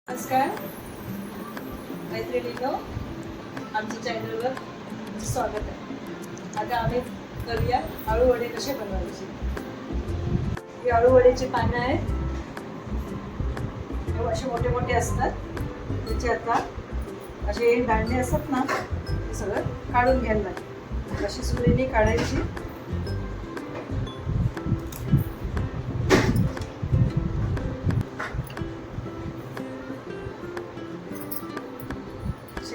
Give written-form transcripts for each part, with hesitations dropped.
नमस्कार मैत्रिणींनो, आमच्या चॅनलवर तुमचं स्वागत आहे. आता आम्ही करूया आळू वडे कसे बनवायचे. हे आळू वड्याची पानं आहेत, हे असे मोठे मोठे असतात. त्याचे आता असे दांडे असतात ना, ते सगळं काढून घ्यायला लागेल. अशी सुरीने काढायची.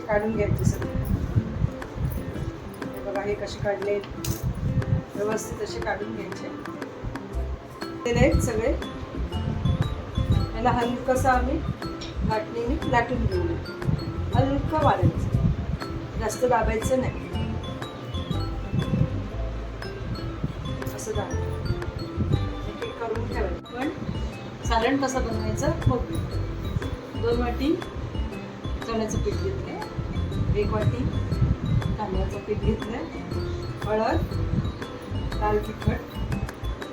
काढून घ्यायचे सगळे. हे बघा, हे कसे काढले व्यवस्थित असे काढून घ्यायचे. ते सगळे याला हलकंसं आम्ही लाटणीने लाटून घेऊ. हलकं वाढायचं, जास्त दाबायचं नाही. असं दाबायचं, एक एक करून ठेवायचं. पण सारण कसं बनवायचं मग 2 वाटी चण्याचं पीठ घेतलं, 1 वाटी तांदळाचं पीठ घेतलं, हळद, लाल तिखट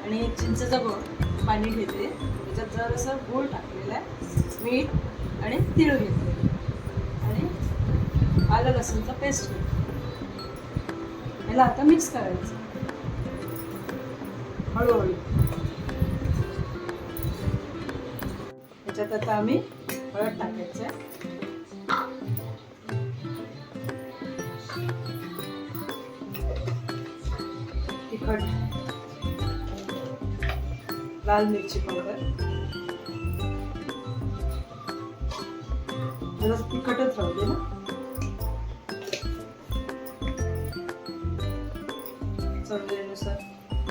आणि चिंचेचं पाणी घेतले. त्याच्यात जरासं गूळ टाकलेला आहे, मीठ आणि तीळ घेतले आणि आलं लसूणचा पेस्ट घेतला. याला आता मिक्स करायचं हळूहळू. त्याच्यात आता आम्ही हळद टाकायचं आहे, तिखट, लाल मिरची पावडर. जरा तिखटच राहते ना. चवीनुसार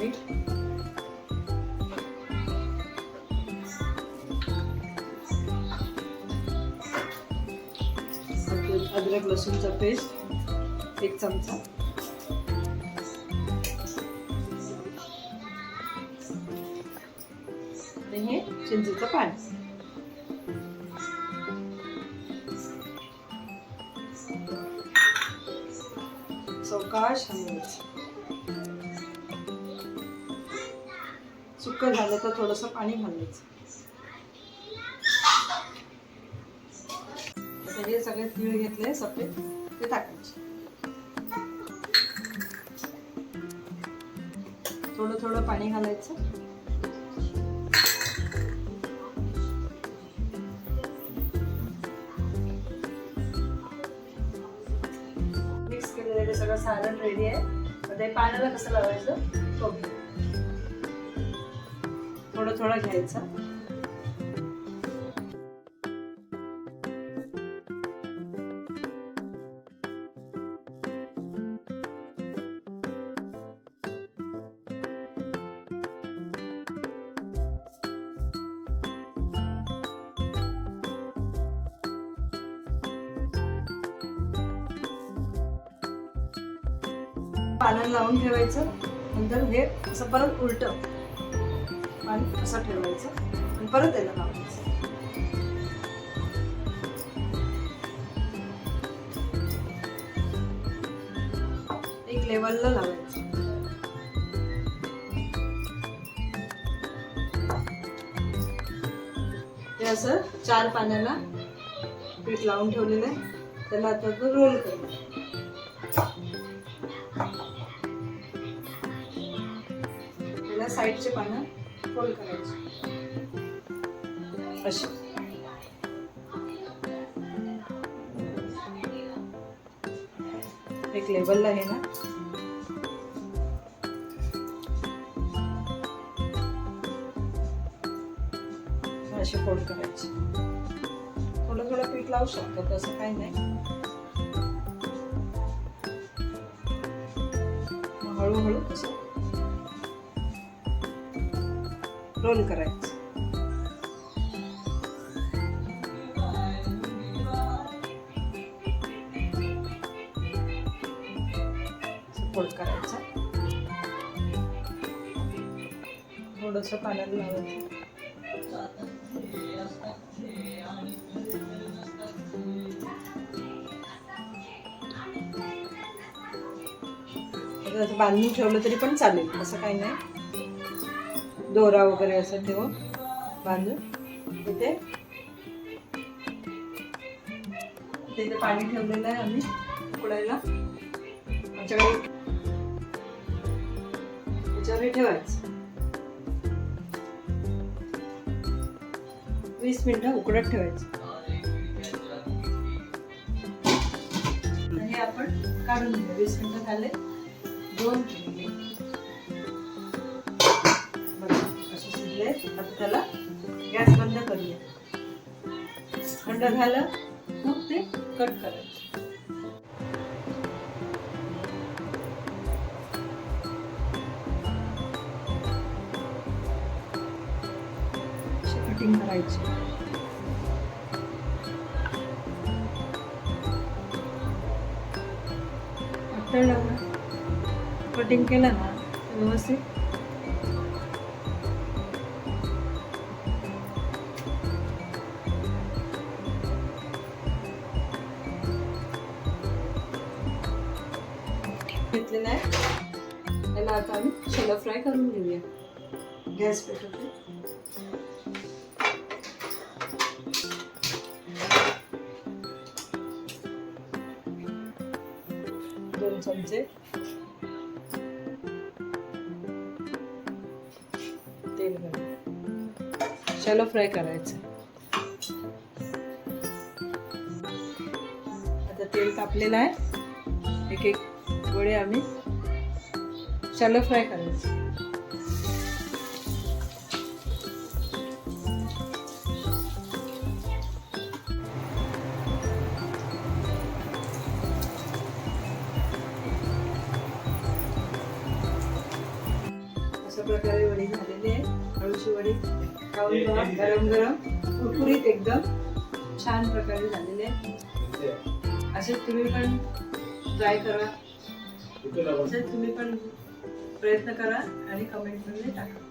मीठ, अद्रक लसूणचा पेस्ट 1 चमचा, हे चिंचेचं पाणी. सावकाश हलवायचं. सुक्क झालं तर थोडंसं पाणी घालायचं. हे सगळे तीळ घेतले सफेद, ते टाकायचे. थोडं थोडं पाणी घालायचं. मिक्स केलेलं सगळं सारण रेडी आहे. आता हे पाण्याला कसं लावायचं बघूया. थोडं थोडं घ्यायचं. पानं लावून ठेवायचं. नंतर हे असं परत उलट पान असं ठेवायचं आणि परत याला लावायचं. एक लेवलला लावायचं. हे असं 4 पाण्याला पीठ लावून ठेवलेलं आहे. त्याला आता तो रोल करायचं. साईडचे पानं फोल्ड करायचे अशी. एक लेवलला आहे ना. अशी फोल्ड करायची. थोडं थोडं पीठ लावू शकतो, तसं काही नाही. हळूहळू असं रोल करायचं. फोल्ड करायचं. थोडंसं पाण्याला लावायचं. बांधून ठेवलं तरी पण चालेल, असं काही नाही. दोरा वगैरे असं ठेवून बांधून इथे ते इथे पाणी ठेवलेलं आहे आम्ही उकडायला. आमच्याकडे त्याच्यावर ठेवायचं. 20 मिनिटं उकडत ठेवायचं. आणि आपण काढून घेऊ. 20 मिनिटं झाले. 2 केले बघा असे शिजले. आता त्याला गॅस बंद करूया. थंड झालं मग ते कट करायचं. कटिंग करायची. पातळ कटिंग केलं ना व्यवस्थित घेतलेलं आहे. त्याला आता आम्ही शॅलो फ्राय करून घेऊया. गॅस पेटवते. 2 चमचे तेल घालून शॅलो फ्राय करायचं. आता तेल तापलेलं आहे. एक एक वडे आम्ही शॅलो फ्राय करायचे. अशा प्रकारे वडी झालेली आहे. अळूची वडी खाऊन बघा. गरम गरम कुरकुरीत एकदम छान प्रकारे झालेले आहे. असे तुम्ही पण ट्राय करा. तुम्ही पण प्रयत्न करा आणि कमेंटमध्ये टाका.